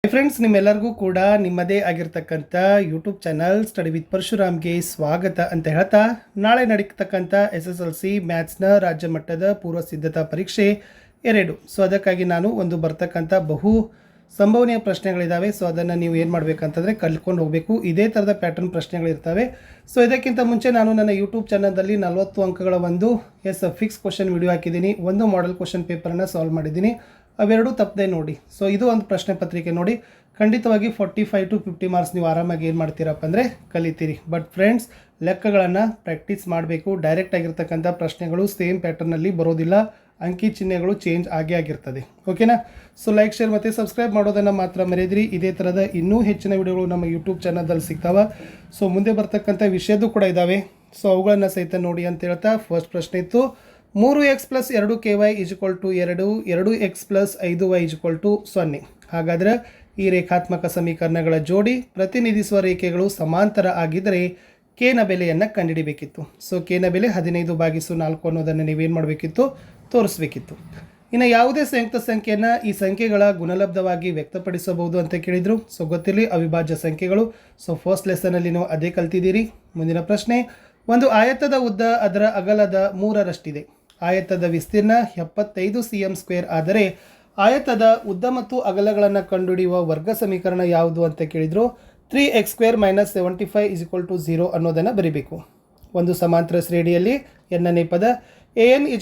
Friends, ನಿಮ್ಮೆಲ್ಲರಿಗೂ ಕೂಡ ನಿಮ್ಮದೇ ಆಗಿರ್ತಕ್ಕಂಥ ಯೂಟ್ಯೂಬ್ ಚಾನಲ್ ಸ್ಟಡಿ ವಿತ್ ಪರಶುರಾಮ್ಗೆ ಸ್ವಾಗತ ಅಂತ ಹೇಳ್ತಾ, ನಾಳೆ ನಡೀತಕ್ಕಂಥ SSLC ಮ್ಯಾಥ್ಸ್ನ ರಾಜ್ಯ ಮಟ್ಟದ ಪೂರ್ವ ಸಿದ್ಧತಾ ಪರೀಕ್ಷೆ 2. ಸೊ ಅದಕ್ಕಾಗಿ ನಾನು ಒಂದು ಬರ್ತಕ್ಕಂಥ ಬಹು ಸಂಭವನೀಯ ಪ್ರಶ್ನೆಗಳಿದ್ದಾವೆ. ಸೊ ಅದನ್ನು ನೀವು ಏನು ಮಾಡಬೇಕಂತಂದರೆ ಕಲ್ತ್ಕೊಂಡು ಹೋಗಬೇಕು. ಇದೇ ಥರದ ಪ್ಯಾಟರ್ನ್ ಪ್ರಶ್ನೆಗಳಿರ್ತವೆ. ಸೊ ಇದಕ್ಕಿಂತ ಮುಂಚೆ ನಾನು ನನ್ನ ಯೂಟ್ಯೂಬ್ ಚಾನಲ್ದಲ್ಲಿ 40 ಅಂಕಗಳ ಒಂದು ಫಿಕ್ಸ್ ಕ್ವಶನ್ ವಿಡಿಯೋ ಹಾಕಿದ್ದೀನಿ. ಒಂದು ಮಾಡೆಲ್ ಕ್ವಶನ್ ಪೇಪರನ್ನು ಸಾಲ್ವ್ ಮಾಡಿದ್ದೀನಿ. ಅವೆರಡೂ ತಪ್ಪದೆ ನೋಡಿ. ಸೊ ಇದು ಒಂದು ಪ್ರಶ್ನೆ ಪತ್ರಿಕೆ ನೋಡಿ. ಖಂಡಿತವಾಗಿ 45 to 50 ಮಾರ್ಕ್ಸ್ ನೀವು ಆರಾಮಾಗಿ ಏನು ಮಾಡ್ತೀರಪ್ಪ ಅಂದರೆ ಕಲಿತೀರಿ. ಬಟ್ ಫ್ರೆಂಡ್ಸ್, ಲೆಕ್ಕಗಳನ್ನು ಪ್ರಾಕ್ಟೀಸ್ ಮಾಡಬೇಕು. ಡೈರೆಕ್ಟ್ ಆಗಿರ್ತಕ್ಕಂಥ ಪ್ರಶ್ನೆಗಳು ಸೇಮ್ ಪ್ಯಾಟರ್ನಲ್ಲಿ ಬರೋದಿಲ್ಲ. ಅಂಕಿ ಚಿಹ್ನೆಗಳು ಚೇಂಜ್ ಆಗೇ ಆಗಿರ್ತದೆ. ಓಕೆನಾ? ಸೊ ಲೈಕ್, ಶೇರ್ ಮತ್ತು ಸಬ್ಸ್ಕ್ರೈಬ್ ಮಾಡೋದನ್ನು ಮಾತ್ರ ಮರೆಯದಿರಿ. ಇದೇ ಥರದ ಇನ್ನೂ ಹೆಚ್ಚಿನ ವಿಡಿಯೋಗಳು ನಮ್ಮ ಯೂಟ್ಯೂಬ್ ಚಾನಲ್ದಲ್ಲಿ ಸಿಗ್ತಾವೆ. ಸೊ ಮುಂದೆ ಬರ್ತಕ್ಕಂಥ ವಿಷಯದ್ದು ಕೂಡ ಇದ್ದಾವೆ. ಸೊ ಅವುಗಳನ್ನು ಸಹಿತ ನೋಡಿ ಅಂತ ಹೇಳ್ತಾ, ಫಸ್ಟ್ ಪ್ರಶ್ನೆ ಇತ್ತು 3x + 2ky = 2, 2x + 5y = 0. ಹಾಗಾದರೆ ಈ ರೇಖಾತ್ಮಕ ಸಮೀಕರಣಗಳ ಜೋಡಿ ಪ್ರತಿನಿಧಿಸುವ ರೇಖೆಗಳು ಸಮಾಂತರ ಆಗಿದ್ದರೆ ನ ಬೆಲೆಯನ್ನು ಕಂಡುಹಿಡಿಯಬೇಕಿತ್ತು. ಸೊ ನ ಬೆಲೆ 15/4 ಅನ್ನೋದನ್ನು ನೀವೇನು ಮಾಡಬೇಕಿತ್ತು? ತೋರಿಸಬೇಕಿತ್ತು. ಇನ್ನು ಯಾವುದೇ ಸಂಯುಕ್ತ ಸಂಖ್ಯೆಯನ್ನು ಈ ಸಂಖ್ಯೆಗಳ ಗುಣಲಬ್ಧವಾಗಿ ವ್ಯಕ್ತಪಡಿಸಬಹುದು ಅಂತ ಕೇಳಿದರು. ಸೊ ಗೊತ್ತಿರಲಿ, ಅವಿಭಾಜ್ಯ ಸಂಖ್ಯೆಗಳು. ಸೊ ಫಸ್ಟ್ ಲೆಸನಲ್ಲಿ ನೀವು ಅದೇ ಕಲ್ತಿದ್ದೀರಿ. ಮುಂದಿನ ಪ್ರಶ್ನೆ, ಒಂದು ಆಯತದ ಉದ್ದ ಅದರ ಅಗಲದ 3ರಷ್ಟಿದೆ. ಆಯತದ ವಿಸ್ತೀರ್ಣ 75 cm² ಆದರೆ ಆಯತದ ಉದ್ದ ಮತ್ತು ಅಗಲಗಳನ್ನು ಕಂಡುಹಿಡಿಯುವ ವರ್ಗ ಸಮೀಕರಣ ಯಾವುದು ಅಂತ ಕೇಳಿದರು. 3x² - 75 = 0 ಅನ್ನೋದನ್ನು ಬರೀಬೇಕು. ಒಂದು ಸಮಾಂತರ ಶ್ರೇಣಿಯಲ್ಲಿ n ನೇ ಪದ an =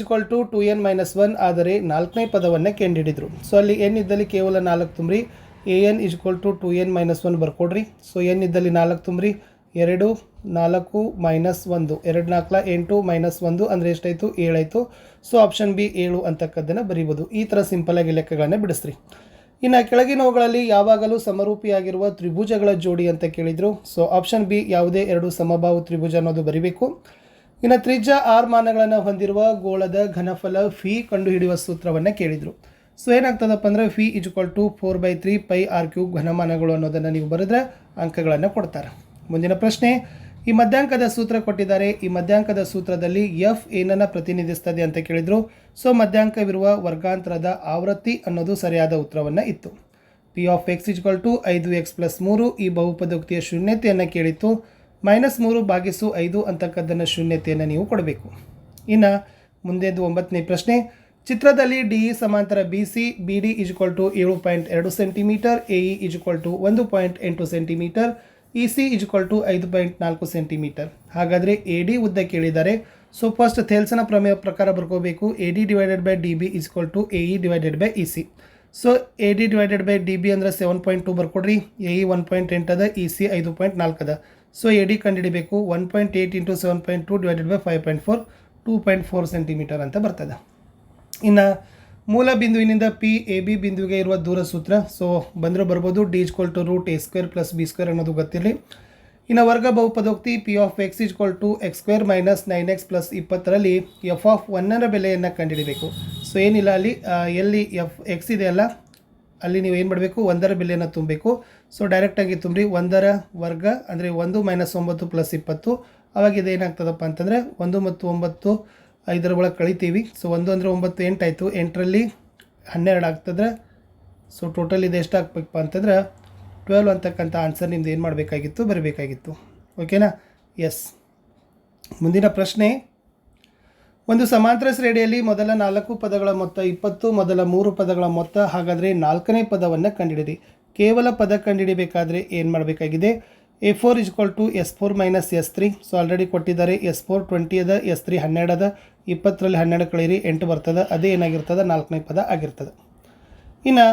2n - 1 ಆದರೆ 4ನೇ ಪದವನ್ನು ಕಂಡುಹಿಡಿದ್ರು. ಸೊ ಅಲ್ಲಿ n ಇದ್ದಲ್ಲಿ ಕೇವಲ 4 ತುಂಬ್ರಿ. an = 2n - 1 ಬರ್ಕೊಡ್ರಿ. ಸೊ n ಇದ್ದಲ್ಲಿ 4 ತುಂಬ್ರಿ. 2 4 - 1 2 4 8 - 1 ಅಂದರೆ ಎಷ್ಟಾಯಿತು? 7 ಆಯಿತು. So option B 7 ಅಂತಕ್ಕದ್ದನ್ನು ಬರೀಬೋದು. ಈ ಥರ ಸಿಂಪಲಾಗಿ ಲೆಕ್ಕಗಳನ್ನು ಬಿಡಿಸ್ರಿ. ಇನ್ನು ಕೆಳಗಿನವುಗಳಲ್ಲಿ ಯಾವಾಗಲೂ ಸಮರೂಪಿಯಾಗಿರುವ ತ್ರಿಭುಜಗಳ ಜೋಡಿ ಅಂತ ಕೇಳಿದರು. ಸೊ ಆಪ್ಷನ್ ಬಿ ಯಾವುದೇ 2 ಸಮಬಾಹು ತ್ರಿಭುಜ ಅನ್ನೋದು ಬರೀಬೇಕು. ಇನ್ನು ತ್ರಿಜ್ಯ 6 ಮಾನಗಳನ್ನು ಹೊಂದಿರುವ ಗೋಳದ ಘನಫಲ ಫಿ ಕಂಡುಹಿಡಿಯುವ ಸೂತ್ರವನ್ನು ಕೇಳಿದರು. ಸೊ ಏನಾಗ್ತದಪ್ಪ ಅಂದರೆ ಫಿ = 4/3 πr³ ಘನಮಾನಗಳು ಅನ್ನೋದನ್ನು ನೀವು ಬರೆದ್ರೆ ಅಂಕಗಳನ್ನು ಕೊಡ್ತಾರೆ. ಮುಂದಿನ ಪ್ರಶ್ನೆ, ಈ ಮಧ್ಯಾಂಕದ ಸೂತ್ರ ಕೊಟ್ಟಿದ್ದಾರೆ. ಈ ಮಧ್ಯಾಂಕದ ಸೂತ್ರದಲ್ಲಿ ಎಫ್ ಏನನ್ನು ಪ್ರತಿನಿಧಿಸ್ತದೆ ಅಂತ ಕೇಳಿದರು. ಸೊ ಮಧ್ಯಾಂಕವಿರುವ ವರ್ಗಾಂತರದ ಆವೃತ್ತಿ ಅನ್ನೋದು ಸರಿಯಾದ ಉತ್ತರವನ್ನು ಇತ್ತು. p(x) = 5x + 3 ಈ ಬಹುಪದೋಕ್ತಿಯ ಶೂನ್ಯತೆಯನ್ನು ಕೇಳಿತ್ತು. -3/5 ಅಂತಕ್ಕದ್ದನ್ನು ಶೂನ್ಯತೆಯನ್ನು ನೀವು ಕೊಡಬೇಕು. ಇನ್ನು ಮುಂದೆದು 9ನೇ ಪ್ರಶ್ನೆ, ಚಿತ್ರದಲ್ಲಿ DE ಸಮಾಂತರ BC, BD = 7.2 cm, AE = 1.8 cm, EC = 5.4 cm. ಹಾಗಾದರೆ AD ಉದ್ದ ಕೇಳಿದ್ದಾರೆ. ಸೊ ಫಸ್ಟ್ ಥೇಲ್ಸನ ಪ್ರಮೇಯ ಪ್ರಕಾರ ಬರ್ಕೋಬೇಕು. AD/DB = AE/EC. ಸೊ AD/DB ಅಂದರೆ 7.2 ಬರ್ಕೊಡ್ರಿ. AE 1.8 ಅದ, EC 5.4 ಅದ. ಸೊ AD ಕಂಡುಹಿಡಿಬೇಕು. 1.8 × 7.2 / 5.4 2.4 cm ಅಂತ ಬರ್ತದೆ. ಇನ್ನು ಮೂಲ ಬಿಂದುವಿನಿಂದ PAB ಬಿಂದುವಿಗೆ ಇರುವ ದೂರ ಸೂತ್ರ. ಸೊ ಬಂದರೂ ಬರ್ಬೋದು. D = √a² + b² ಅನ್ನೋದು ಗೊತ್ತಿರಲಿ. ಇನ್ನು ವರ್ಗ ಬಹುಪದೋಕ್ತಿ p(x) = x² - 9x + 20ರಲ್ಲಿ f(1)ನ ಬೆಲೆಯನ್ನು ಕಂಡುಹಿಡಿಬೇಕು. ಸೊ ಏನಿಲ್ಲ, ಅಲ್ಲಿ ಎಲ್ಲಿ x ಇದೆಯಲ್ಲ ಅಲ್ಲಿ ನೀವು ಏನು ಮಾಡಬೇಕು? 1ರ ಬೆಲೆಯನ್ನು ತುಂಬಬೇಕು. ಸೊ ಡೈರೆಕ್ಟಾಗಿ ತುಂಬ್ರಿ. 1ರ ವರ್ಗ ಅಂದರೆ 1 - 9 + 20. ಅವಾಗ ಇದು ಏನಾಗ್ತದಪ್ಪ ಅಂತಂದರೆ 1 ಮತ್ತು 9 5ರ ಒಳಗೆ ಕಳಿತೀವಿ. ಸೊ 1 ಅಂದರೆ 9 8 ಆಯಿತು. 8ರಲ್ಲಿ 12 ಆಗ್ತದ್ರೆ. ಸೊ ಟೋಟಲ್ ಇದು ಎಷ್ಟು ಹಾಕ್ಬೇಕಪ್ಪ ಅಂತಂದ್ರೆ 12 ಅಂತಕ್ಕಂಥ ಆನ್ಸರ್ ನಿಮ್ದು ಏನು ಮಾಡಬೇಕಾಗಿತ್ತು? ಬರಬೇಕಾಗಿತ್ತು. ಓಕೆನಾ? ಎಸ್. ಮುಂದಿನ ಪ್ರಶ್ನೆ, ಒಂದು ಸಮಾಂತರ ಶ್ರೇಣಿಯಲ್ಲಿ ಮೊದಲ 4 ಪದಗಳ ಮೊತ್ತ 20, ಮೊದಲ 3 ಪದಗಳ ಮೊತ್ತ. ಹಾಗಾದರೆ 4ನೇ ಪದವನ್ನು ಕಂಡುಹಿಡಿಯಿರಿ. ಕೇವಲ ಪದ ಕಂಡುಹಿಡಿಬೇಕಾದ್ರೆ ಏನು ಮಾಡಬೇಕಾಗಿದೆ? A4 = S4 - S3. So already ಕೊಟ್ಟಿದ್ದಾರೆ. S4 20 ಅದ, S3 12 ಅದ. 20ರಲ್ಲಿ 12 ಕಳೀರಿ, 8 ಬರ್ತದೆ. ಅದೇ ಏನಾಗಿರ್ತದೆ? 4ನೇ ಪದ ಆಗಿರ್ತದೆ. ಇನ್ನು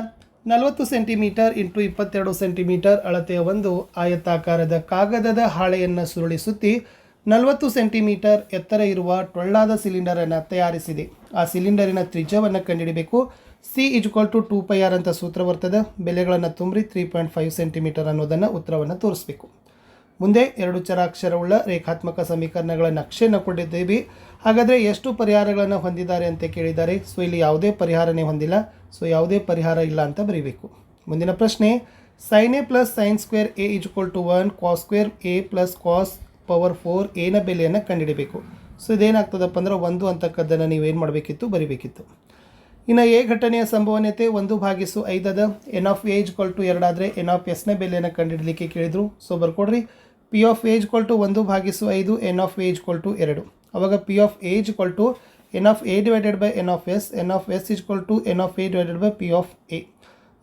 40 cm × 22 cm ಅಳತೆಯ ಒಂದು ಆಯತಾಕಾರದ ಕಾಗದದ ಹಾಳೆಯನ್ನು ಸುರುಳಿಸುತ್ತಿ 40 cm ಎತ್ತರ ಇರುವ ಟೊಳ್ಳಾದ ಸಿಲಿಂಡರನ್ನು ತಯಾರಿಸಿದೆ. ಆ ಸಿಲಿಂಡರಿನ ತ್ರಿಜ್ಯವನ್ನು ಕಂಡುಹಿಡಿಬೇಕು. C = 2πr ಅಂತ ಸೂತ್ರ ಬರ್ತದೆ. ಬೆಲೆಗಳನ್ನು ತುಂಬ್ರಿ. 3.5 cm ಅನ್ನೋದನ್ನು ಉತ್ತರವನ್ನು ತೋರಿಸಬೇಕು. ಮುಂದೆ 2 ಚರಾಕ್ಷರವುಳ್ಳ ರೇಖಾತ್ಮಕ ಸಮೀಕರಣಗಳ ನಕ್ಷೆಯನ್ನು ಕೊಟ್ಟಿದ್ದೀವಿ. ಹಾಗಾದರೆ ಎಷ್ಟು ಪರಿಹಾರಗಳನ್ನು ಹೊಂದಿದ್ದಾರೆ ಅಂತ ಕೇಳಿದ್ದಾರೆ. ಸೊ ಇಲ್ಲಿ ಯಾವುದೇ ಪರಿಹಾರನೇ ಹೊಂದಿಲ್ಲ. ಸೊ ಯಾವುದೇ ಪರಿಹಾರ ಇಲ್ಲ ಅಂತ ಬರೀಬೇಕು. ಮುಂದಿನ ಪ್ರಶ್ನೆ, sin A + sin² A = 1, cos² A + cos⁴ A ನ ಬೆಲೆಯನ್ನು ಕಂಡುಹಿಡಿಬೇಕು. ಸೊ ಇದೇನಾಗ್ತದಪ್ಪ ಅಂದ್ರೆ 1 ಅಂತಕ್ಕದ್ದನ್ನು ನೀವೇನು ಮಾಡಬೇಕಿತ್ತು? ಬರೀಬೇಕಿತ್ತು. ಇನ್ನು ಎ ಘಟನೆಯ ಸಂಭವನೀಯತೆ 1/5 ಅದ. N of A equal to 2 ಆದರೆ ಎನ್ ಆಫ್ ಎಸ್ನ ಬೆಲೆಯನ್ನು ಕಂಡುಹಿಡಲಿಕ್ಕೆ ಕೇಳಿದರು. ಸೊ ಬರ್ಕೊಡ್ರಿ, P of A equal to 1/5 n of A equal to 2. ಅವಾಗ P of A equal to n of A divided by n of S equal to n of A divided by P of A.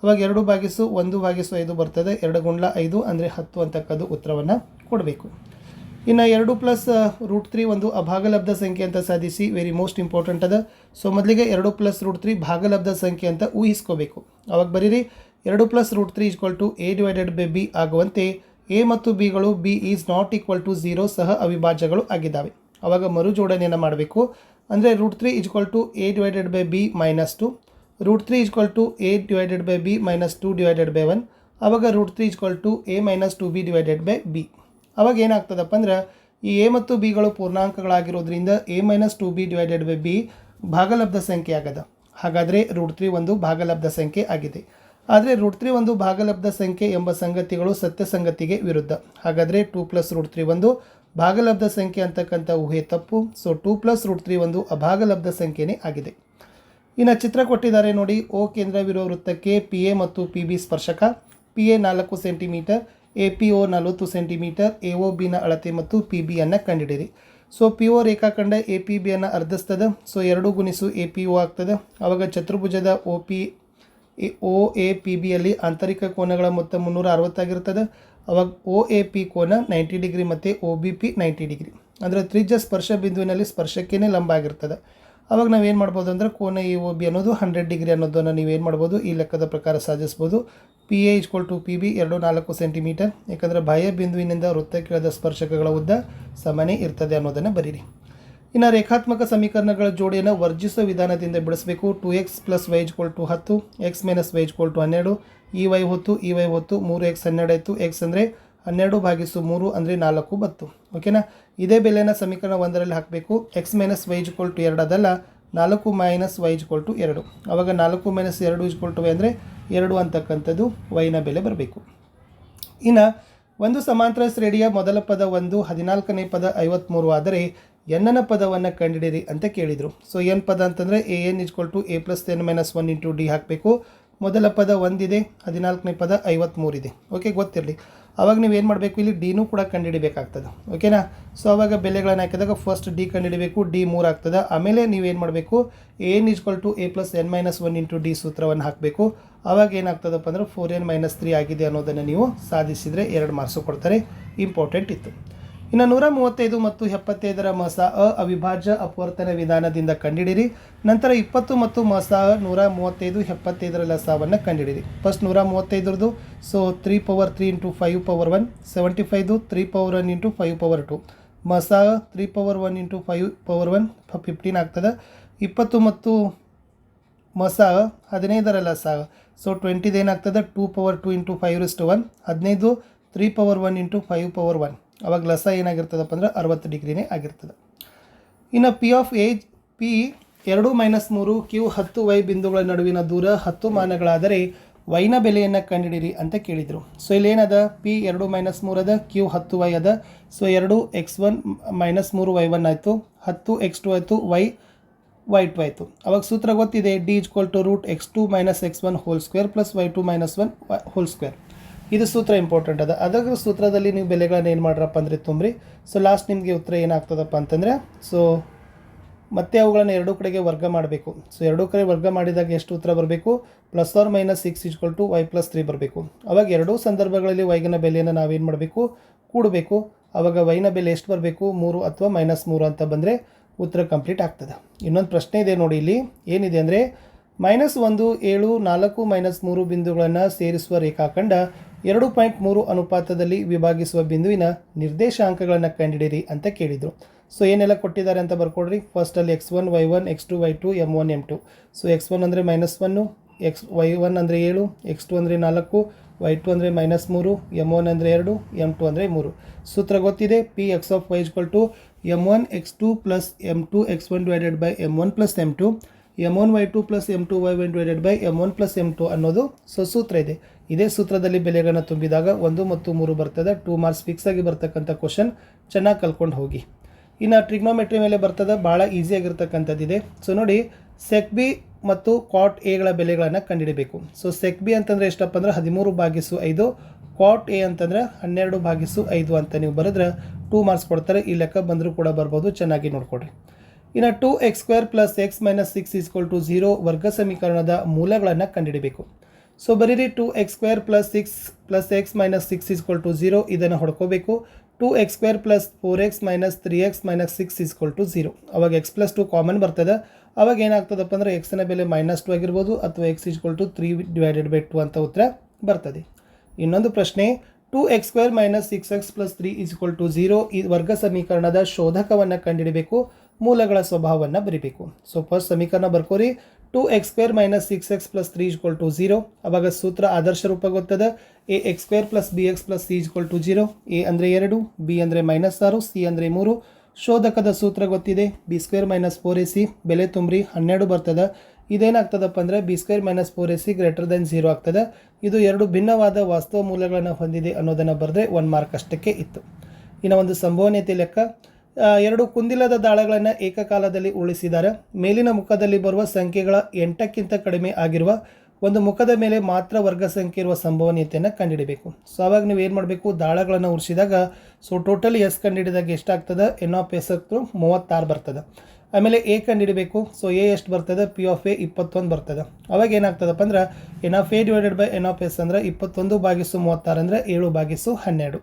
ಅವಾಗ 2/1/5 ಬರ್ತದೆ. 2 ಗುಂಡ್ಲ 5 ಅಂದರೆ 10 ಅಂತಕ್ಕದ್ದು ಉತ್ತರವನ್ನು ಕೊಡಬೇಕು. ಇನ್ನು 2 plus √3 ಒಂದು ಅಭಾಗಲಬ್ಧ ಸಂಖ್ಯೆ ಅಂತ ಸಾಧಿಸಿ. ವೆರಿ ಮೋಸ್ಟ್ ಇಂಪಾರ್ಟೆಂಟ್ ಅದ. ಸೊ ಮೊದಲಿಗೆ 2 ಪ್ಲಸ್ √3 ಭಾಗಲಬ್ಧ ಸಂಖ್ಯೆ ಅಂತ ಊಹಿಸ್ಕೋಬೇಕು. ಅವಾಗ ಬರೀರಿ 2 plus √3 equal to a divided by b ಆಗುವಂತೆ ಎ ಮತ್ತು ಬಿಗಳು b is not equal to 0 ಸಹ ಅವಿಭಾಜ್ಯಗಳು ಆಗಿದ್ದಾವೆ. ಅವಾಗ ಮರು ಜೋಡಣೆಯನ್ನು ಮಾಡಬೇಕು. ಅಂದರೆ √3 equal to a divided by b -2, √3 equal to a divided by b -2 divided by 1. ಅವಾಗ √3 equal to a -2b divided by b. ಅವಾಗ ಏನಾಗ್ತದಪ್ಪ ಅಂದ್ರೆ ಈ ಎ ಮತ್ತು ಬಿಗಳು ಪೂರ್ಣಾಂಕಗಳಾಗಿರೋದ್ರಿಂದ a -2b divided by b ಭಾಗಲಬ್ಧ ಸಂಖ್ಯೆ ಆಗದ. ಹಾಗಾದರೆ √3 ಒಂದು ಭಾಗಲಬ್ಧ ಸಂಖ್ಯೆ ಆಗಿದೆ. ಆದರೆ √3 ಒಂದು ಭಾಗಲಬ್ಧ ಸಂಖ್ಯೆ ಎಂಬ ಸಂಗತಿಗಳು ಸತ್ಯ ಸಂಗತಿಗೆ ವಿರುದ್ಧ. ಹಾಗಾದರೆ 2 ಪ್ಲಸ್ √3 ಒಂದು ಭಾಗಲಬ್ಧ ಸಂಖ್ಯೆ ಅಂತಕ್ಕಂಥ ಊಹೆ ತಪ್ಪು. ಸೊ 2 ಪ್ಲಸ್ √3 ಒಂದು ಅಭಾಗಲಬ್ಧ ಸಂಖ್ಯೆನೇ ಆಗಿದೆ. ಇನ್ನು ಚಿತ್ರ ಕೊಟ್ಟಿದ್ದಾರೆ ನೋಡಿ. ಓ ಕೇಂದ್ರವಿರುವ ವೃತ್ತಕ್ಕೆ ಪಿ ಎ ಮತ್ತು ಪಿ ಬಿ ಸ್ಪರ್ಶಕ. P A 4 centimetre, A P O 40 centimetre, A O ಬಿನ ಅಳತೆ ಮತ್ತು ಪಿ ಬಿಯನ್ನು ಕಂಡುಹಿಡಿಯಿರಿ. ಸೊ ಪಿ ಒ ರೇಖಾಖಂಡ ಎ ಪಿ ಬಿಯನ್ನು ಅರ್ಧಿಸ್ತದೆ. ಸೊ 2 ಗುಣಿಸು ಎ ಪಿ ಒ ಆಗ್ತದೆ. ಆವಾಗ ಚತುರ್ಭುಜದ ಒ ಎ ಪಿ ಬಿಯಲ್ಲಿ ಆಂತರಿಕ ಕೋನಗಳ ಮೊತ್ತ 360 ಆಗಿರ್ತದೆ. ಅವಾಗ ಒ ಎ ಪಿ ಕೋನ 90 ಡಿಗ್ರಿ ಮತ್ತು ಒ ಬಿ ಪಿ 90 ಡಿಗ್ರಿ. ಅಂದರೆ ತ್ರಿಜ್ಯ ಸ್ಪರ್ಶ ಬಿಂದುವಿನಲ್ಲಿ ಸ್ಪರ್ಶಕ್ಕೇ ಲಂಬ ಆಗಿರ್ತದೆ. ಅವಾಗ ನಾವೇನು ಮಾಡ್ಬೋದು ಅಂದರೆ ಕೋನ ಎ ಒ ಬಿ ಅನ್ನೋದು 100 ಡಿಗ್ರಿ ಅನ್ನೋದನ್ನು ನೀವೇನು ಮಾಡ್ಬೋದು, ಈ ಲೆಕ್ಕದ ಪ್ರಕಾರ ಸಾಧಿಸ್ಬೋದು. P A equal to P B 4 centimetre. ಯಾಕಂದರೆ ಬಾಹ್ಯ ಬಿಂದುವಿನಿಂದ ವೃತ್ತಕ್ಕಿಳಿದ ಸ್ಪರ್ಶಕಗಳ ಉದ್ದ ಸಮಾನೇ ಇರ್ತದೆ ಅನ್ನೋದನ್ನು ಬರೀರಿ. ಇನ್ನು ರೇಖಾತ್ಮಕ ಸಮೀಕರಣಗಳ ಜೋಡಿಯನ್ನು ವರ್ಜಿಸುವ ವಿಧಾನದಿಂದ ಬಿಡಿಸಬೇಕು. 2x + y = 10, x - y = 12, ಈ y ಹೊತ್ತು ಈ y ಹೊತ್ತು 3x 12 ಆಯಿತು. x ಅಂದರೆ 12/3 ಅಂದರೆ 4 ಬತ್ತು. ಓಕೆನಾ. ಇದೇ ಬೆಲೆಯನ್ನು ಸಮೀಕರಣ 1ರಲ್ಲಿ ಹಾಕಬೇಕು. x - y = 2 ಅದಲ್ಲ, 4 - y = 2. ಆವಾಗ 4 - 2 = y ಅಂದರೆ 2 ಅಂತಕ್ಕಂಥದ್ದು yನ ಬೆಲೆ ಬರಬೇಕು. ಇನ್ನು ಒಂದು ಸಮಾಂತರ ಶ್ರೇಣಿಯ ಮೊದಲ ಪದ 1, 14ನೇ ಪದ 53 ಆದರೆ ಎನ್ನನ ಪದವನ್ನು ಕಂಡುಹಿಡಿಯಿರಿ ಅಂತ ಕೇಳಿದರು. ಸೊ ಎನ್ ಪದ ಅಂತಂದರೆ an = a + n - 1 × d ಹಾಕಬೇಕು. ಮೊದಲ ಪದ 1 ಇದೆ, 14ನೇ ಪದ 53 ಇದೆ. ಓಕೆ, ಗೊತ್ತಿರಲಿ. ಆವಾಗ ನೀವೇನು ಮಾಡಬೇಕು, ಇಲ್ಲಿ ಡಿನೂ ಕೂಡ ಕಂಡುಹಿಡಿಬೇಕಾಗ್ತದೆ. ಓಕೆನಾ. ಸೊ ಆವಾಗ ಬೆಲೆಗಳನ್ನು ಹಾಕಿದಾಗ ಫಸ್ಟ್ ಡಿ ಕಂಡುಹಿಡಬೇಕು. ಡಿ 3 ಆಗ್ತದೆ. ಆಮೇಲೆ ನೀವೇನು ಮಾಡಬೇಕು, an = a + n - 1 × d ಸೂತ್ರವನ್ನು ಹಾಕಬೇಕು. ಆವಾಗ ಏನಾಗ್ತದಪ್ಪ ಅಂದ್ರೆ 4n - 3 ಆಗಿದೆ ಅನ್ನೋದನ್ನು ನೀವು ಸಾಧಿಸಿದರೆ 2 ಮಾರ್ಕ್ಸು ಕೊಡ್ತಾರೆ. ಇಂಪಾರ್ಟೆಂಟ್ ಇತ್ತು. ಇನ್ನು 135 ಮತ್ತು 75ರ ಮಸ ಅವಿಭಾಜ್ಯ ಅಪವರ್ತನ ವಿಧಾನದಿಂದ ಕಂಡುಹಿಡಿಯಿರಿ. ನಂತರ 20 ಮತ್ತು ಮಸ 135, 75ರ ಲಸವನ್ನು ಕಂಡುಹಿಡಿಯಿರಿ. ಫಸ್ಟ್ 135ರದು. ಸೊ 3/3 × 5/1, 75 3/1 × 5/2, ಮಸ 3/1 × 5/1 15 ಆಗ್ತದೆ. 20 ಮತ್ತು ಮಸ 15ರ ಲಸ. ಸೊ 20 ಏನಾಗ್ತದೆ, 2/2 × 5:1, 15 3/1 × 5/1. ಅವಾಗ ಲಸ ಏನಾಗಿರ್ತದಪ್ಪ ಅಂದ್ರೆ 60 ಡಿಗ್ರಿನೇ ಆಗಿರ್ತದೆ. ಇನ್ನು P of A P 2 - 3 Q 10 Y ಬಿಂದುಗಳ ನಡುವಿನ ದೂರ 10 ಮಾನಗಳಾದರೆ ವೈನ ಬೆಲೆಯನ್ನು ಕಂಡುಹಿಡಿಯಿರಿ ಅಂತ ಕೇಳಿದರು. ಸೊ ಇಲ್ಲೇನದ, ಪಿ 2 - 3 ಅದ, ಕ್ಯೂ 10 ವೈ ಅದ. ಸೊ 2x1 - 3 y1 ಆಯಿತು, 10x2 ಆಯಿತು, y2 ಆಯಿತು. ಅವಾಗ ಸೂತ್ರ ಗೊತ್ತಿದೆ, ಡಿ = √x2 - x1 2 + y2 - 1 2. ಇದು ಸೂತ್ರ ಇಂಪಾರ್ಟೆಂಟ್ ಅದ. ಅದರ ಸೂತ್ರದಲ್ಲಿ ನೀವು ಬೆಲೆಗಳನ್ನು ಏನು ಮಾಡ್ರಪ್ಪ ಅಂದರೆ ತುಂಬ್ರಿ. ಸೊ ಲಾಸ್ಟ್ ನಿಮಗೆ ಉತ್ತರ ಏನಾಗ್ತದಪ್ಪ ಅಂತಂದರೆ, ಸೊ ಮತ್ತೆ ಅವುಗಳನ್ನು ಎರಡೂ ಕಡೆಗೆ ವರ್ಗ ಮಾಡಬೇಕು. ಸೊ ಎರಡೂ ಕಡೆ ವರ್ಗ ಮಾಡಿದಾಗ ಎಷ್ಟು ಉತ್ತರ ಬರಬೇಕು, +or - 6 = y + 3 ಬರಬೇಕು. ಅವಾಗ ಎರಡೂ ಸಂದರ್ಭಗಳಲ್ಲಿ ವೈಗಿನ ಬೆಲೆಯನ್ನು ನಾವೇನು ಮಾಡಬೇಕು, ಕೂಡಬೇಕು. ಆವಾಗ ವೈನ ಬೆಲೆ ಎಷ್ಟು ಬರಬೇಕು, 3 ಅಥವಾ -3 ಅಂತ ಬಂದರೆ ಉತ್ತರ ಕಂಪ್ಲೀಟ್ ಆಗ್ತದೆ. ಇನ್ನೊಂದು ಪ್ರಶ್ನೆ ಇದೆ ನೋಡಿ, ಇಲ್ಲಿ ಏನಿದೆ ಅಂದರೆ -1 7 4 - 3 ಬಿಂದುಗಳನ್ನು ಸೇರಿಸುವ ರೇಖಾಖಂಡ 2.3 ಅನುಪಾತದಲ್ಲಿ ವಿಭಾಗಿಸುವ ಬಿಂದುವಿನ ನಿರ್ದೇಶಾಂಕಗಳನ್ನು ಕಂಡುಹಿಡಿಯಿರಿ ಅಂತ ಕೇಳಿದರು. ಸೊ ಏನೆಲ್ಲ ಕೊಟ್ಟಿದ್ದಾರೆ ಅಂತ ಬರ್ಕೊಡ್ರಿ. ಫಸ್ಟಲ್ಲಿ x1 y1 x2 y2 m1 m2. So x1 ಅಂದರೆ -1, y1 ಅಂದರೆ 7, x2 ಅಂದರೆ 4, y2 ಅಂದರೆ -3, m1 ಅಂದರೆ 2, m2 ಅಂದರೆ 3. ಸೂತ್ರ ಗೊತ್ತಿದೆ, p x of y = m1 x2 + m2 x1 / m1 + m2, m1 y2 + m2 y1 / m1 + m2 ಅನ್ನೋದು ಸೂತ್ರ ಇದೆ. ಇದೇ ಸೂತ್ರದಲ್ಲಿ ಬೆಲೆಗಳನ್ನು ತುಂಬಿದಾಗ 1 ಮತ್ತು 3 ಬರ್ತದೆ. 2 ಮಾರ್ಕ್ಸ್ ಫಿಕ್ಸ್ ಆಗಿ ಬರ್ತಕ್ಕಂಥ ಕ್ವಶನ್, ಚೆನ್ನಾಗಿ ಕಲ್ಕೊಂಡು ಹೋಗಿ. ಇನ್ನು ಟ್ರಿಗ್ನೋಮೆಟ್ರಿ ಮೇಲೆ ಬರ್ತದೆ, ಭಾಳ ಈಸಿಯಾಗಿರ್ತಕ್ಕಂಥದ್ದಿದೆ. ಸೊ ನೋಡಿ, ಸೆಕ್ ಬಿ ಮತ್ತು ಕಾಟ್ ಎಗಳ ಬೆಲೆಗಳನ್ನು ಕಂಡುಹಿಡಬೇಕು. ಸೊ ಸೆಕ್ ಬಿ ಅಂತಂದರೆ ಎಷ್ಟಪ್ಪ ಅಂದ್ರೆ 13/5, ಕಾಟ್ ಎ ಅಂತಂದರೆ 12/5 ಅಂತ ನೀವು ಬರೆದ್ರೆ 2 ಮಾರ್ಕ್ಸ್ ಕೊಡ್ತಾರೆ. ಈ ಲೆಕ್ಕ ಬಂದರೂ ಕೂಡ ಬರ್ಬೋದು, ಚೆನ್ನಾಗಿ ನೋಡ್ಕೊಡ್ರಿ. ಇನ್ನು 2x² + x - 6 = 0 ವರ್ಗ ಸಮೀಕರಣದ ಮೂಲಗಳನ್ನು ಕಂಡುಹಿಡಬೇಕು. ಸೊ ಬರೀರಿ 2x² + 6 + x - 6 = 0 ಇದನ್ನು ಹೊಡ್ಕೋಬೇಕು. 2x² + 4x - 3x - 6 = 0. ಅವಾಗ x + 2 ಕಾಮನ್ ಬರ್ತದೆ. ಅವಾಗ ಏನಾಗ್ತದಪ್ಪ ಅಂದರೆ ಎಕ್ಸ್ನ ಬೆಲೆ -2 ಆಗಿರ್ಬೋದು ಅಥವಾ x = 3/2 ಅಂತ ಉತ್ತರ ಬರ್ತದೆ. ಇನ್ನೊಂದು ಪ್ರಶ್ನೆ, 2x² - 6x + 3 = 0 ಈ ವರ್ಗ ಸಮೀಕರಣದ ಶೋಧಕವನ್ನು ಕಂಡುಹಿಡಬೇಕು. ಮೂಲಗಳ ಸ್ವಭಾವವನ್ನು ಬರಿಬೇಕು. ಸೊ ಫಸ್ಟ್ ಸಮೀಕರಣ ಬರ್ಕೋರಿ. 2x² - 6x + 3 = 0. ಅವಾಗ ಸೂತ್ರ ಆದರ್ಶ ರೂಪ ಗೊತ್ತದ. ax² + bx + c = 0. a ಅಂದರೆ 2, b ಅಂದರೆ -6, c ಅಂದರೆ 3. ಶೋಧಕದ ಸೂತ್ರ ಗೊತ್ತಿದೆ. b² - 4ac ಬೆಲೆ ತುಂಬ್ರಿ 12 ಬರ್ತದೆ. ಇದೇನಾಗ್ತದಪ್ಪ ಅಂದರೆ b² - 4ac > 0 ಆಗ್ತದೆ. ಇದು ಎರಡು ಭಿನ್ನವಾದ ವಾಸ್ತವ ಮೂಲಗಳನ್ನು ಹೊಂದಿದೆ ಅನ್ನೋದನ್ನು ಬರೆದ್ರೆ 1 ಮಾರ್ಕ್ ಅಷ್ಟಕ್ಕೆ ಇತ್ತು. ಇನ್ನು ಒಂದು ಸಂಭವನೀಯತೆ ಲೆಕ್ಕ. 2 ಕುಂದಿಲ್ಲದ ದಾಳಗಳನ್ನು ಏಕಕಾಲದಲ್ಲಿ ಉಳಿಸಿದ್ದಾರೆ. ಮೇಲಿನ ಮುಖದಲ್ಲಿ ಬರುವ ಸಂಖ್ಯೆಗಳ 8ಕ್ಕಿಂತ ಕಡಿಮೆ ಆಗಿರುವ ಒಂದು ಮುಖದ ಮೇಲೆ ಮಾತ್ರ ವರ್ಗ ಸಂಖ್ಯೆ ಇರುವ ಸಂಭವನೀಯತೆಯನ್ನು ಕಂಡುಹಿಡಬೇಕು. ಸೊ ಅವಾಗ ನೀವು ಏನು ಮಾಡಬೇಕು, ದಾಳಗಳನ್ನು ಉಳಿಸಿದಾಗ ಸೊ ಟೋಟಲ್ ಎಸ್ ಕಂಡುಹಿಡಿದಾಗ ಎಷ್ಟಾಗ್ತದೆ, n(s) 36 ಬರ್ತದೆ. ಆಮೇಲೆ ಎ ಕಂಡುಹಿಡಬೇಕು. ಸೊ ಎ ಎಷ್ಟು ಬರ್ತದೆ, p(a) 21 ಬರ್ತದೆ. ಅವಾಗ ಏನಾಗ್ತದಪ್ಪ ಅಂದ್ರೆ n(a) / n(s) ಅಂದರೆ 21/36 ಅಂದರೆ 7/12.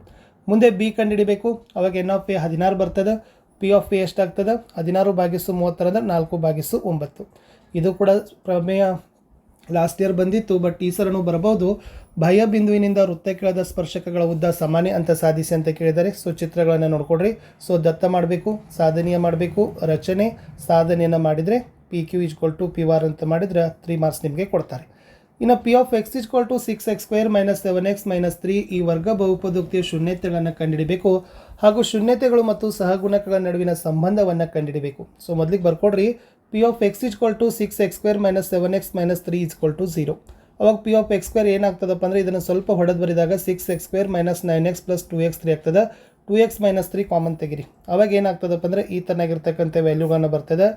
ಮುಂದೆ ಬಿ ಕಂಡುಹಿಡಬೇಕು. ಅವಾಗ n(a) 16 ಬರ್ತದೆ. p(a) ಎಷ್ಟಾಗ್ತದೆ, 16/36 ಅಂದರೆ 4/9. ಇದು ಕೂಡ ಪ್ರಮೇಯ ಲಾಸ್ಟ್ ಇಯರ್ ಬಂದಿತ್ತು, ಬಟ್ ಈ ಸರನು ಬರಬಹುದು. ಬಾಹ್ಯ ಬಿಂದುವಿನಿಂದ ವೃತ್ತಕ್ಕೆಳೆದ ಸ್ಪರ್ಶಕಗಳ ಉದ್ದ ಸಮಾನ ಅಂತ ಸಾಧಿಸಿ ಅಂತ ಕೇಳಿದ್ದಾರೆ. ಸೊ ಚಿತ್ರಗಳನ್ನು ನೋಡ್ಕೊಡ್ರಿ. ಸೊ ದತ್ತ ಮಾಡಬೇಕು, ಸಾಧನೆಯ ಮಾಡಬೇಕು, ರಚನೆ ಸಾಧನೆಯನ್ನು ಮಾಡಿದರೆ PQ = PR ಅಂತ ಮಾಡಿದರೆ 3 ಮಾರ್ಕ್ಸ್ ನಿಮಗೆ ಕೊಡ್ತಾರೆ. ಇನ್ನು p(x) = 6x² - 7x - 3 ಈ ವರ್ಗ ಬಹುಪದೋಕ್ತಿಯ ಶೂನ್ಯತೆಗಳನ್ನು ಕಂಡುಹಿಡಬೇಕು ಹಾಗೂ ಶೂನ್ಯತೆಗಳು ಮತ್ತು ಸಹಗುಣಕಗಳ ನಡುವಿನ ಸಂಬಂಧವನ್ನು ಕಂಡುಹಿಡಬೇಕು. ಸೊ ಮೊದಲಿಗೆ ಬರ್ಕೊಡ್ರಿ. p(x) = 6x² - 7x - 3 = 0. ಅವಾಗ p(x² ಏನಾಗ್ತದಪ್ಪ ಅಂದರೆ ಇದನ್ನು ಸ್ವಲ್ಪ ಹೊಡೆದು ಬರಿದಾಗ 6x² - 9x + 2x3 ಆಗ್ತದೆ. 2x - 3 ಕಾಮನ್ ತೆಗಿರಿ. ಅವಾಗ ಏನಾಗ್ತದಪ್ಪ ಅಂದರೆ ಈ ತರನಾಗಿರ್ತಕ್ಕಂಥ ವ್ಯಾಲ್ಯೂಗಳನ್ನು ಬರ್ತದೆ.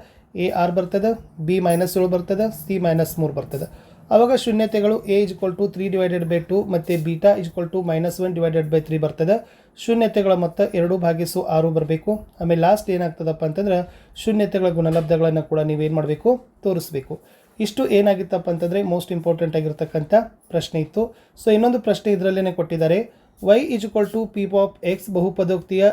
a 6 ಬರ್ತದೆ, b -7 ಬರ್ತದೆ, c -3 ಬರ್ತದೆ. ಅವಾಗ ಶೂನ್ಯತೆಗಳು a = 3/2 ಮತ್ತು β = -1/3 ಬರ್ತದೆ. ಶೂನ್ಯತೆಗಳ ಮೊತ್ತ 2/6 ಬರಬೇಕು. ಆಮೇಲೆ ಲಾಸ್ಟ್ ಏನಾಗ್ತದಪ್ಪ ಅಂತಂದ್ರೆ ಶೂನ್ಯತೆಗಳ ಗುಣಲಬ್ಧಗಳನ್ನು ಕೂಡ ನೀವೇನು ಮಾಡಬೇಕು, ತೋರಿಸ್ಬೇಕು. ಇಷ್ಟು ಏನಾಗಿತ್ತಪ್ಪ ಅಂತಂದರೆ ಮೋಸ್ಟ್ ಇಂಪಾರ್ಟೆಂಟ್ ಆಗಿರ್ತಕ್ಕಂಥ ಪ್ರಶ್ನೆ ಇತ್ತು. ಸೊ ಇನ್ನೊಂದು ಪ್ರಶ್ನೆ ಇದರಲ್ಲೇ ಕೊಟ್ಟಿದ್ದಾರೆ. y = p(x) ಬಹುಪದೋಕ್ತಿಯ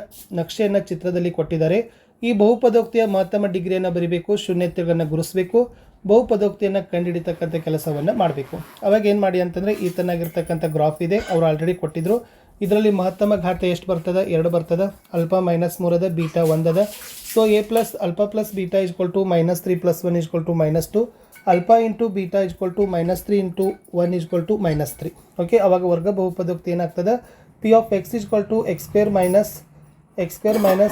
ನಕ್ಷೆಯನ್ನು ಚಿತ್ರದಲ್ಲಿ ಕೊಟ್ಟಿದ್ದಾರೆ. ಈ ಬಹುಪದೋಕ್ತಿಯ ಮಹತ್ತಮ ಡಿಗ್ರಿಯನ್ನು ಬರೀಬೇಕು, ಶೂನ್ಯತೆಗಳನ್ನು ಗುರುಸಬೇಕು, ಬಹುಪದೋಕ್ತಿಯನ್ನು ಕಂಡುಹಿಡಿತಕ್ಕಂಥ ಕೆಲಸವನ್ನು ಮಾಡಬೇಕು. ಅವಾಗ ಏನು ಮಾಡಿ ಅಂತಂದರೆ ಈ ತರನಾಗಿರ್ತಕ್ಕಂಥ ಗ್ರಾಫ್ ಇದೆ, ಅವರು ಆಲ್ರೆಡಿ ಕೊಟ್ಟಿದ್ರು. ಇದರಲ್ಲಿ ಮಹತ್ತಮ ಘಾತ ಎಷ್ಟು ಬರ್ತದೆ, 2 ಬರ್ತದೆ. ಅಲ್ಪ -3 ಅದ, ಬೀಟಾ 1 ಅದ. ಸೊ a + ಅಲ್ಪ + ಬೀಟಾ = -3 + 1 = -2. ಅಲ್ಪ ಇಂಟು ಬೀಟಾ = -3 × 1 = -3. ಓಕೆ, ಅವಾಗ ವರ್ಗ ಬಹುಪದೋಕ್ತಿ ಏನಾಗ್ತದೆ, p(x) = x²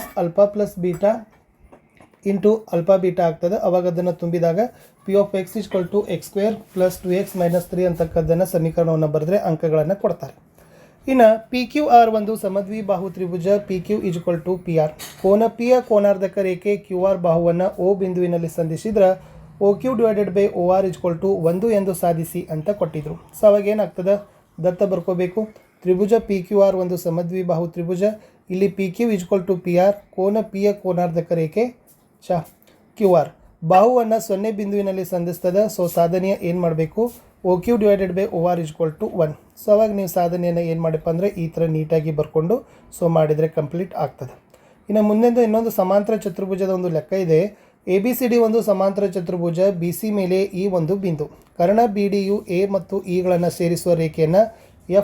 - ಅಲ್ಪ + ಬೀಟಾ ಇಂಟು ಅಲ್ಪ ಬೀಟಾ ಆಗ್ತದೆ. ಅವಾಗ ಅದನ್ನು ತುಂಬಿದಾಗ p(x) = x² + 2x - 3 ಅಂತಕ್ಕದ್ದನ್ನು ಸಮೀಕರಣವನ್ನು ಬರೆದ್ರೆ ಅಂಕಗಳನ್ನು ಕೊಡ್ತಾರೆ. ಇನ್ನು PQR ಒಂದು ಸಮದ್ವಿಬಾಹು ತ್ರಿಭುಜ. PQ = PR. ಕೋನ P ಯ ಕೋನಾರ್ಧಕ ರೇಖೆ QR ಬಾಹುವನ್ನು O ಬಿಂದುವಿನಲ್ಲಿ ಸಂಧಿಸಿದ್ರೆ OQ / OR = 1 ಎಂದು ಸಾಧಿಸಿ ಅಂತ ಕೊಟ್ಟಿದ್ರು. ಸೊ ಅವಾಗ ಏನಾಗ್ತದೆ, ದತ್ತ ಬರ್ಕೋಬೇಕು. ತ್ರಿಭುಜ PQR ಒಂದು ಸಮದ್ವಿಬಾಹು ತ್ರಿಭುಜ. ಇಲ್ಲಿ PQ = PR. ಕೋನ P ಯ ಕೋನಾರ್ಧಕ ರೇಖೆ QR ಬಾಹುವನ್ನು 0 ಬಿಂದುವಿನಲ್ಲಿ ಸಂಧಿಸ್ತದೆ. ಸೊ ಸಾಧನೆಯ ಏನು ಮಾಡಬೇಕು, OQ / OR = 1. ಸೊ ಅವಾಗ ನೀವು ಸಾಧನೆಯನ್ನು ಏನು ಮಾಡಪ್ಪ ಅಂದರೆ ಈ ಥರ ನೀಟಾಗಿ ಬರ್ಕೊಂಡು ಸೊ ಮಾಡಿದರೆ ಕಂಪ್ಲೀಟ್ ಆಗ್ತದೆ. ಇನ್ನು ಮುಂದೆಂದು ಇನ್ನೊಂದು ಸಮಾಂತರ ಚತುರ್ಭುಜದ ಒಂದು ಲೆಕ್ಕ ಇದೆ. ABCD ಒಂದು ಸಮಾಂತರ ಚತುರ್ಭುಜ. BC ಮೇಲೆ ಈ ಒಂದು ಬಿಂದು. ಕರ್ಣ BDಯು A ಮತ್ತು Eಗಳನ್ನು ಸೇರಿಸುವ ರೇಖೆಯನ್ನು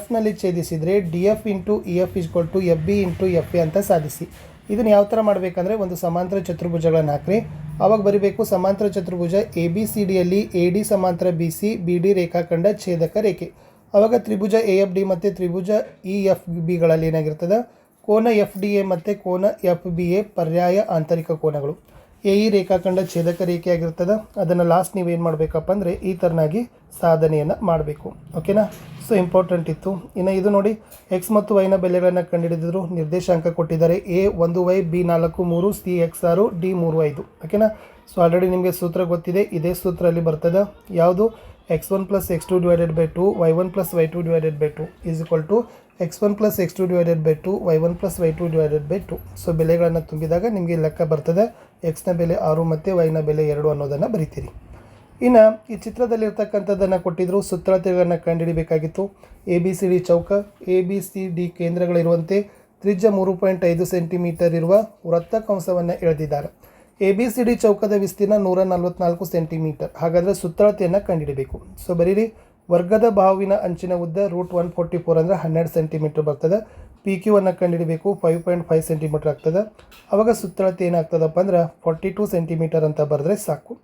Fನಲ್ಲಿ ಛೇದಿಸಿದರೆ DF × EF = FB × FA ಅಂತ ಸಾಧಿಸಿ. ಇದನ್ನು ಯಾವ ಥರ ಮಾಡಬೇಕಂದ್ರೆ ಒಂದು ಸಮಾಂತರ ಚತುರ್ಭುಜಗಳನ್ನು ಹಾಕ್ರಿ. ಆವಾಗ ಬರೀಬೇಕು ಸಮಾಂತರ ಚತುರ್ಭುಜ ABCDಯಲ್ಲಿ AD ಸಮಾಂತರ BC BD ರೇಖಾಖಂಡ ಛೇದಕ ರೇಖೆ. ಆವಾಗ ತ್ರಿಭುಜ AFD ಮತ್ತು ತ್ರಿಭುಜ EFBಗಳಲ್ಲಿ ಏನಾಗಿರ್ತದೆ, ಕೋನ FDA ಮತ್ತು ಕೋನ FBA ಪರ್ಯಾಯ ಆಂತರಿಕ ಕೋನಗಳು. ಎ ಇ ರೇಖಾಖಂಡ ಛೇದಕ ರೇಖೆ ಆಗಿರ್ತದೆ. ಅದನ್ನು ಲಾಸ್ಟ್ ನೀವೇನು ಮಾಡಬೇಕಪ್ಪ ಅಂದರೆ ಈ ಥರನಾಗಿ ಸಾಧನೆಯನ್ನು ಮಾಡಬೇಕು. ಓಕೆನಾ. ಸೊ ಇಂಪಾರ್ಟೆಂಟ್ ಇತ್ತು. ಇನ್ನು ಇದು ನೋಡಿ, ಎಕ್ಸ್ ಮತ್ತು ವೈನ ಬೆಲೆಗಳನ್ನು ಕಂಡುಹಿಡಿದಿದ್ರು. ನಿರ್ದೇಶಾಂಕ ಕೊಟ್ಟಿದ್ದಾರೆ. A 1y, B 4 3, C x 6, D 3 5. ಓಕೆನಾ. ಸೊ ಆಲ್ರೆಡಿ ನಿಮಗೆ ಸೂತ್ರ ಗೊತ್ತಿದೆ. ಇದೇ ಸೂತ್ರ ಅಲ್ಲಿ ಬರ್ತದೆ. ಯಾವುದು? x1 + x2 / 2 y1 + y2 / 2 = x1 + x2 / 2 y1 + y2 / 2. So ಬೆಲೆಗಳನ್ನು ತುಂಬಿದಾಗ ನಿಮಗೆ ಲೆಕ್ಕ ಬರ್ತದೆ. ಎಕ್ಸ್ನ ಬೆಲೆ 6 ಮತ್ತು ವೈನ ಬೆಲೆ 2 ಅನ್ನೋದನ್ನು ಬರಿತೀರಿ. ಇನ್ನು ಈ ಚಿತ್ರದಲ್ಲಿರ್ತಕ್ಕಂಥದ್ದನ್ನು ಕೊಟ್ಟಿದ್ರು. ಸುತ್ತಳತೆಗಳನ್ನು ಕಂಡುಹಿಡಿಬೇಕಾಗಿತ್ತು. ABCD ಚೌಕ, ABCD ಕೇಂದ್ರಗಳಿರುವಂತೆ ತ್ರಿಜ್ಯ 3.5 ಸೆಂಟಿಮೀಟರ್ ಇರುವ ವೃತ್ತ ಕಂಸವನ್ನು ಎಳೆದಿದ್ದಾರೆ. ABCD ಚೌಕದ ವಿಸ್ತೀರ್ಣ 144 ಸೆಂಟಿಮೀಟರ್. ಹಾಗಾದರೆ ಸುತ್ತಳತೆಯನ್ನು ಕಂಡುಹಿಡಬೇಕು. ಸೊ ಬರೀರಿ, ವರ್ಗದ ಬಾಹುವಿನ ಅಂಚಿನ ಉದ್ದ √144 ಅಂದರೆ 12 ಸೆಂಟಿಮೀಟರ್ ಬರ್ತದೆ. PQ ಅನ್ನು ಕಂಡುಹಿಡಬೇಕು. 5.5 ಸೆಂಟಿಮೀಟರ್ ಆಗ್ತದೆ. ಆವಾಗ ಸುತ್ತಳತೆ ಏನಾಗ್ತದಪ್ಪ ಅಂದ್ರೆ 42 ಸೆಂಟಿಮೀಟರ್ ಅಂತ ಬರೆದ್ರೆ ಸಾಕು.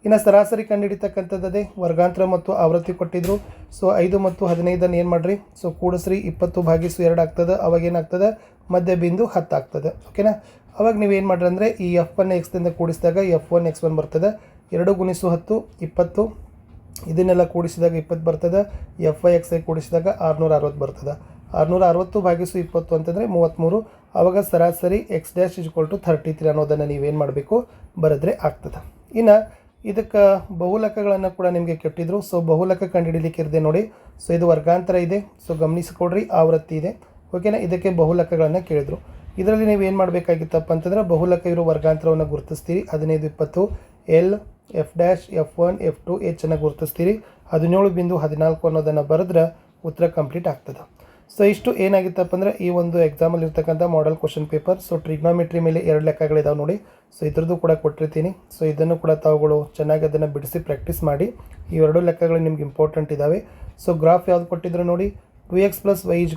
ಇನ್ನು ಸರಾಸರಿ ಕಂಡುಹಿಡಿತಕ್ಕಂಥದ್ದೇ ವರ್ಗಾಂತರ ಮತ್ತು ಆವೃತ್ತಿ ಕೊಟ್ಟಿದ್ರು. ಸೊ 5 ಮತ್ತು 15 ಏನು ಮಾಡಿರಿ, ಸೊ ಕೂಡಿಸ್ರಿ. 20/2 ಆಗ್ತದೆ. ಅವಾಗ ಏನಾಗ್ತದೆ, ಮಧ್ಯ ಬಿಂದು 10 ಆಗ್ತದೆ. ಓಕೆನಾ. ಅವಾಗ ನೀವೇನು ಮಾಡ್ರಿ ಅಂದರೆ ಈ F1 ಎಕ್ಸ್ದಿಂದ ಕೂಡಿಸಿದಾಗ F1 x1 ಬರ್ತದೆ. 2 × 10 20. ಇದನ್ನೆಲ್ಲ ಕೂಡಿಸಿದಾಗ 20 ಬರ್ತದೆ. F1 x ಕೂಡಿಸಿದಾಗ 660 ಬರ್ತದೆ. 660/20 ಅಂತಂದರೆ 33. ಆವಾಗ ಸರಾಸರಿ x' = 33 ಅನ್ನೋದನ್ನು ನೀವೇನು ಮಾಡಬೇಕು, ಬರೆದ್ರೆ ಆಗ್ತದೆ. ಇನ್ನು ಇದಕ್ಕೆ ಬಹುಲಕಗಳನ್ನು ಕೂಡ ನಿಮಗೆ ಕೆಟ್ಟಿದ್ರು. ಸೊ ಬಹುಲಕ ಕಂಡುಹಿಡಲಿಕ್ಕೆ ಇರದೆ ನೋಡಿ. ಸೊ ಇದು ವರ್ಗಾಂತರ ಇದೆ. ಸೊ ಗಮನಿಸಿಕೊಡ್ರಿ, ಆವೃತ್ತಿ ಇದೆ. ಓಕೆನಾ. ಇದಕ್ಕೆ ಬಹುಲಕಗಳನ್ನು ಕೇಳಿದ್ರು. ಇದರಲ್ಲಿ ನೀವು ಏನು ಮಾಡಬೇಕಾಗಿತ್ತಪ್ಪ ಅಂತಂದ್ರೆ ಬಹುಲಕ ಇರೋ ವರ್ಗಾಂತರವನ್ನು ಗುರುತಿಸ್ತೀರಿ. 15 20 L F' F1 F2 H ಅನ್ನು ಗುರುತಿಸ್ತೀರಿ. 17.14 ಅನ್ನೋದನ್ನು ಬರೆದ್ರೆ ಉತ್ತರ ಕಂಪ್ಲೀಟ್ ಆಗ್ತದೆ. ಸೊ ಇಷ್ಟು ಏನಾಗಿತ್ತಪ್ಪ ಅಂದರೆ ಈ ಒಂದು ಎಕ್ಸಾಮಲ್ಲಿ ಇರ್ತಕ್ಕಂಥ model question paper. So trigonometry ಮೇಲೆ 2 ಲೆಕ್ಕಗಳಿದಾವೆ ನೋಡಿ. ಸೊ ಇದ್ರದ್ದು ಕೂಡ ಕೊಟ್ಟಿರ್ತೀನಿ. ಸೊ ಇದನ್ನು ಕೂಡ ತಾವುಗಳು ಚೆನ್ನಾಗಿ ಅದನ್ನು ಬಿಡಿಸಿ ಪ್ರಾಕ್ಟೀಸ್ ಮಾಡಿ. ಈ 2 ಲೆಕ್ಕಗಳು ನಿಮ್ಗೆ ಇಂಪಾರ್ಟೆಂಟ್ ಇದ್ದಾವೆ. ಸೊ ಗ್ರಾಫ್ ಯಾವ್ದು ಕೊಟ್ಟಿದ್ರು ನೋಡಿ. 2x + y =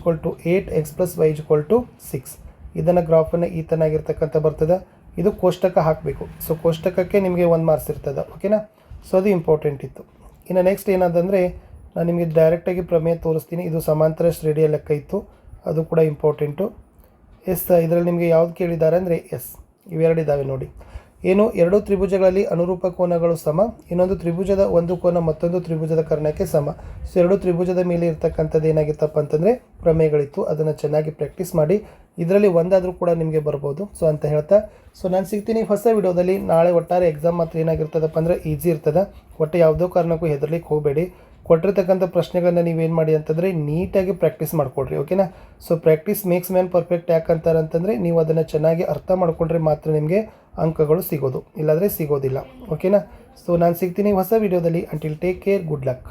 8, x + y = 6. ಇದನ್ನು ಗ್ರಾಫನ್ನು ಈ ತನಾಗಿರ್ತಕ್ಕಂಥ ಬರ್ತದೆ. ಇದು ಕೋಷ್ಟಕ ಹಾಕಬೇಕು. ಸೊ ಕೋಷ್ಟಕಕ್ಕೆ ನಿಮಗೆ 1 ಮಾರ್ಕ್ಸ್ ಇರ್ತದೆ. ಓಕೆನಾ. ಸೊ ಅದು ಇಂಪಾರ್ಟೆಂಟ್ ಇತ್ತು. ಇನ್ನು ನೆಕ್ಸ್ಟ್ ಏನಂತಂದರೆ ನಾನು ನಿಮಗೆ ಡೈರೆಕ್ಟಾಗಿ ಪ್ರಮೇಯ ತೋರಿಸ್ತೀನಿ. ಇದು ಸಮಾಂತರ ಶ್ರೇಣಿಯ ಲೆಕ್ಕ ಇತ್ತು. ಅದು ಕೂಡ ಇಂಪಾರ್ಟೆಂಟು. ಇದರಲ್ಲಿ ನಿಮಗೆ ಯಾವ್ದು ಕೇಳಿದ್ದಾರೆ ಅಂದರೆ ಇವೆರಡು ಇದ್ದಾವೆ ನೋಡಿ. ಏನು, 2 ತ್ರಿಭುಜಗಳಲ್ಲಿ ಅನುರೂಪ ಕೋನಗಳು ಸಮ. ಇನ್ನೊಂದು ತ್ರಿಭುಜದ ಒಂದು ಕೋನ ಮತ್ತೊಂದು ತ್ರಿಭುಜದ ಕರ್ಣಕ್ಕೆ ಸಮ. ಸೊ 2 ತ್ರಿಭುಜದ ಮೇಲೆ ಇರ್ತಕ್ಕಂಥದ್ದು ಏನಾಗಿತ್ತಪ್ಪ ಅಂತಂದರೆ ಪ್ರಮೇಯಗಳಿತ್ತು. ಅದನ್ನು ಚೆನ್ನಾಗಿ ಪ್ರಾಕ್ಟೀಸ್ ಮಾಡಿ. ಇದರಲ್ಲಿ ಒಂದಾದರೂ ಕೂಡ ನಿಮಗೆ ಬರ್ಬೋದು. ಸೊ ಅಂತ ಹೇಳ್ತಾ ಸೊ ನಾನು ಸಿಗ್ತೀನಿ ಹೊಸ ವಿಡಿಯೋದಲ್ಲಿ. ನಾಳೆ ಒಟ್ಟಾರೆ ಎಕ್ಸಾಮ್ ಮಾತ್ರ ಏನಾಗಿರ್ತದಪ್ಪ ಅಂದರೆ ಈಸಿ ಇರ್ತದೆ. ಒಟ್ಟು ಯಾವುದೋ ಕಾರಣಕ್ಕೂ ಹೆದರ್ಲಿಕ್ಕೆ ಹೋಗಬೇಡಿ. ಕೊಟ್ಟಿರ್ತಕ್ಕಂಥ ಪ್ರಶ್ನೆಗಳನ್ನ ನೀವೇನು ಮಾಡಿ ಅಂತಂದರೆ ನೀಟಾಗಿ ಪ್ರಾಕ್ಟೀಸ್ ಮಾಡ್ಕೊಡ್ರಿ. ಓಕೆನಾ. So practice makes man perfect. ಯಾಕಂತಾರೆ ಅಂತಂದರೆ ನೀವು ಅದನ್ನು ಚೆನ್ನಾಗಿ ಅರ್ಥ ಮಾಡ್ಕೊಂಡ್ರೆ ಮಾತ್ರ ನಿಮಗೆ ಅಂಕಗಳು ಸಿಗೋದು, ಇಲ್ಲಾಂದರೆ ಸಿಗೋದಿಲ್ಲ. ಓಕೆನಾ. ಸೊ ನಾನು ಸಿಗ್ತೀನಿ ಹೊಸ ವಿಡಿಯೋದಲ್ಲಿ. Until take care, good luck.